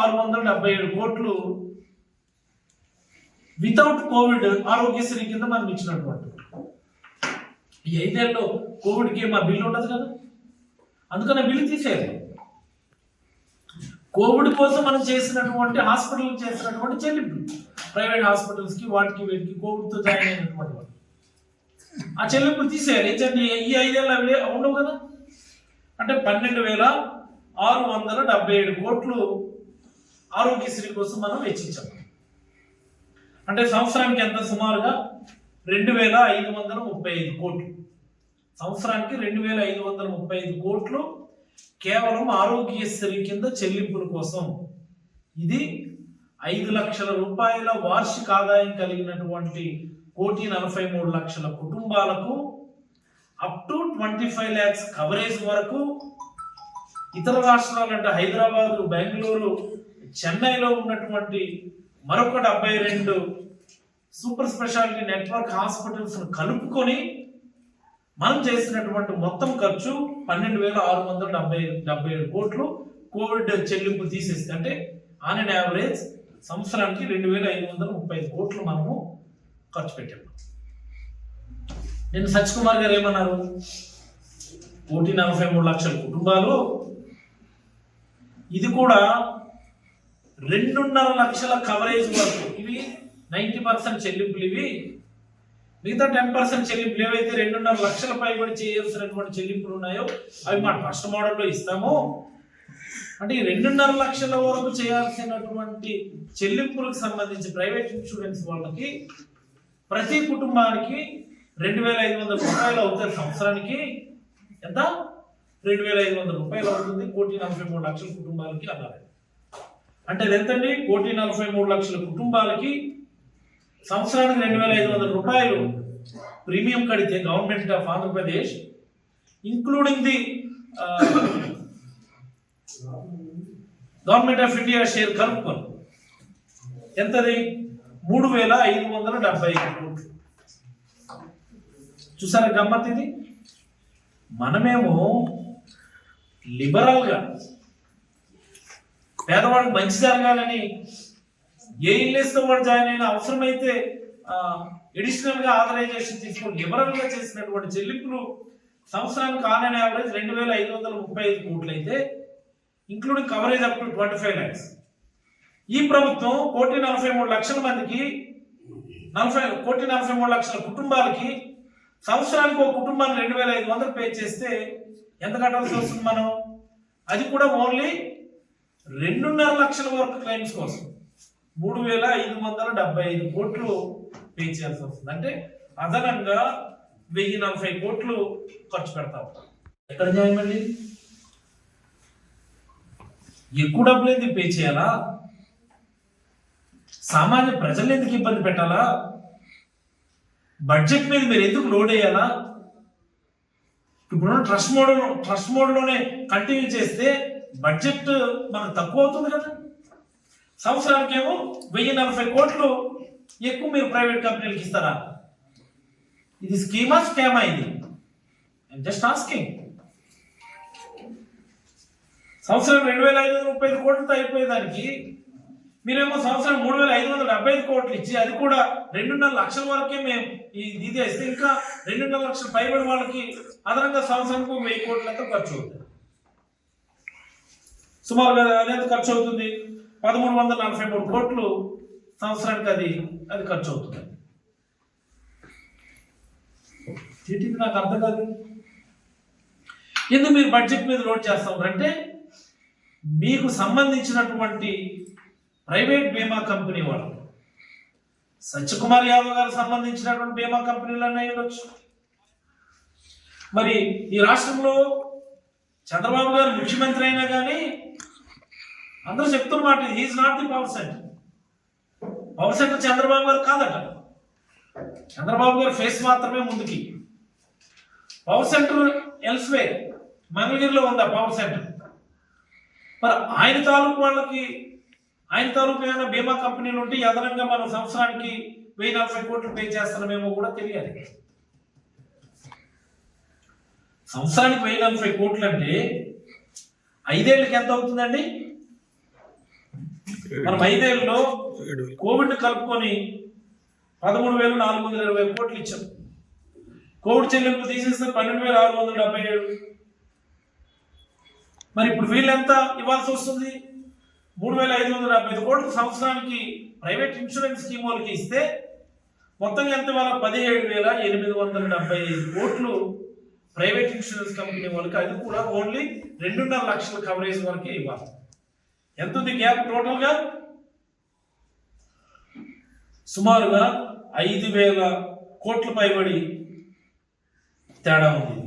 677 కోట్లు without Covid Aarogyasri కింద మనం ఇచ్చినటువంటి. ఈ 5 ఏళ్ళలో కోవిడ్కి మా బిల్లు ఉండదు కదా, అందుకని బిల్లు తీసేయాలి. కోవిడ్ కోసం మనం చేసినటువంటి హాస్పిటల్ చేసినటువంటి చెల్లింపులు, ప్రైవేట్ హాస్పిటల్స్కి వాటికి వీటికి కోవిడ్తో జాయిన్ అయినటువంటి వాళ్ళు ఆ చెల్లింపులు తీసేయాలి. ఏంటంటే ఈ 5 ఏళ్ళు అవి ఉండవు కదా. అంటే 12,677 కోట్లు ఆరోగ్యశ్రీ కోసం మనం వెచ్చించాం. అంటే సంవత్సరానికి ఎంత? సుమారుగా 2,535 కోట్లు. సంవత్సరానికి 2,535 కోట్లు కేవలం ఆరోగ్యశ్రీ కింద చెల్లింపుల కోసం. ఇది 5 లక్షల రూపాయల వార్షిక ఆదాయం కలిగినటువంటి 1,43,00,000 కుటుంబాలకు అప్ టు 25 lakhs కవరేజ్ వరకు. ఇతర రాష్ట్రాలు అంటే హైదరాబాదు, బెంగళూరు, చెన్నైలో ఉన్నటువంటి మరొక 72 సూపర్ స్పెషాలిటీ నెట్వర్క్ హాస్పిటల్స్ కలుపుకొని మనం చేసినటువంటి మొత్తం ఖర్చు 12,677 కోట్లు. కోవిడ్ చెల్లింపు తీసేస్తే అంటే ఆన్ అండ్ యావరేజ్ సంవత్సరానికి 2,535 కోట్లు మనము ఖర్చు పెట్టాము. నేను సత్యకుమార్ గారు ఏమన్నారు? 1,43,00,000 కుటుంబాలు, ఇది కూడా 2.5 లక్షల కవరేజ్ వరకు. ఇవి 90% చెల్లింపులు. ఇవి మిగతా 10% చెల్లింపులు ఏవైతే 2.5 లక్షల పైబడి చేయాల్సినటువంటి చెల్లింపులు ఉన్నాయో అవి మా ట్రస్ట్ మోడల్లో ఇస్తాము. అంటే ఈ 2.5 లక్షల వరకు చేయాల్సినటువంటి చెల్లింపులకు సంబంధించి ప్రైవేట్ ఇన్సూరెన్స్ వాళ్ళకి ప్రతి కుటుంబానికి 2,500 రూపాయలు అవుతాయి. సంవత్సరానికి ఎంత? 2,500 రూపాయలు అవుతుంది 1,43,00,000 కుటుంబాలకి అన్నారు. అంటే ఎంతండి? 1,43,00,000 కుటుంబాలకి సంవత్సరానికి 2,500 రూపాయలు ప్రీమియం కడితే government of Andhra Pradesh, including the government of India share కలుపుకొని ఎంతది? 3,575 కోట్లు. చూసారా గమ్మత్? ఇది మనమేమో లిబరల్గా పేదవాడికి మంచి జరగాలని ఏ ఇల్లేస్తో వాడు జాయిన్ అయినా అవసరమైతే అడిషనల్ గా ఆథరైజేషన్ తీసుకొని లిబరల్ గా చేసినటువంటి చెల్లింపులు సంవత్సరానికి ఆన్ అండ్ యావరేజ్ 2,535 కోట్లు అయితే, including coverage up to 25 lakhs. ఈ ప్రభుత్వం 1,43,00,000 మందికి 1,43,00,000 కుటుంబాలకి సంవత్సరానికి ఒక కుటుంబాన్ని 2,500 పే చేస్తే ఎంత కట్టాల్సి వస్తుంది మనం? అది కూడా ఓన్లీ 2.5 లక్షల వరకు క్లెయిమ్స్ కోసం 3,575 కోట్లు పే చేయాల్సి వస్తుంది. అంటే అదనంగా 1,040 కోట్లు ఖర్చు పెడతాం. ఎక్కడ జాయిన్ అండి? ఎక్కువ డబ్బులు ఎందుకు పే చేయాలా? సామాన్య ప్రజలు ఎందుకు ఇబ్బంది పెట్టాలా? బడ్జెట్ మీద మీరు ఎందుకు లోడ్ అయ్యాలా? ఇప్పుడు ట్రస్ట్ మోడ్లోనే కంటిన్యూ చేస్తే బడ్జెట్ మనకు తక్కువ అవుతుంది కదా. సంవత్సరానికి ఏమో 1,040 కోట్లు ఎక్కువ మీరు ప్రైవేట్ కంపెనీలకు ఇస్తారా? ఇది స్కీమా స్కామా? ఇది జస్ట్ ఆస్కింగ్. సంవత్సరం 2,535 కోట్లతో అయిపోయేదానికి మీరేమో సంవత్సరం 3,575 కోట్లు ఇచ్చి, అది కూడా 2.5 లక్షల వరకే మేము ఇది ఇస్తే, ఇంకా 2.5 లక్షల పైబడి వాళ్ళకి అదనంగా సంవత్సరానికి 1,000 కోట్లతో ఖర్చు అవుతుంది. సుమారుగా అనేది ఖర్చు అవుతుంది 1,343 కోట్లు సంవత్సరానికి అది ఖర్చు అవుతుంది. ఇది నాకు అర్థం కాదు. ఎందుకు మీరు బడ్జెట్ మీద లోడ్ చేస్తారంటే, మీకు సంబంధించినటువంటి ప్రైవేట్ బీమా కంపెనీ వాళ్ళు, సత్యకుమార్ యాదవ్ గారు సంబంధించినటువంటి బీమా కంపెనీలన్నీ ఉండొచ్చు. మరి ఈ రాష్ట్రంలో చంద్రబాబు గారు ముఖ్యమంత్రి అయినా కానీ అందరూ చెప్తున్నమాట, is not the power centre. Power centre Chandrababu garu కాదట. చంద్రబాబు గారు ఫేస్ మాత్రమే ముందుకి. పవర్ సెంటర్ ఎల్స్వే, మంగళగిరిలో ఉందా పవర్ సెంటర్? మరి ఆయన తాలూకు వాళ్ళకి, ఆయన తాలూకు ఏమైనా బీమా కంపెనీలు ఉంటే అదనంగా మనం సంవత్సరానికి 1,040 కోట్లు పే చేస్తున్నామేమో కూడా తెలియాలి. సంవత్సరానికి 1,040 కోట్లు అంటే 5 ఏళ్ళకి ఎంత అవుతుందండి? మనం 5 ఏళ్ళలో కోవిడ్ కలుపుకొని 13,420 కోట్లు ఇచ్చాం. కోవిడ్ చెల్లింపు తీసేస్తే 12,677. మరి ఇప్పుడు వీళ్ళు ఎంత ఇవ్వాల్సి వస్తుంది? 3,575 కోట్లు సంవత్సరానికి ప్రైవేట్ ఇన్సూరెన్స్ స్కీమ్ వాళ్ళకి ఇస్తే మొత్తం ఎంత ఇవ్వాలి? 17,875 కోట్లు ప్రైవేట్ ఇన్సూరెన్స్ కంపెనీ వాళ్ళకి. అది కూడా ఓన్లీ 2.5 లక్షల కవరేజ్ వరకే ఇవ్వాలి. ఎంత ఉంది గ్యాప్ టోటల్గా? సుమారుగా 5,000 కోట్ల పైబడి తేడా ఉంది.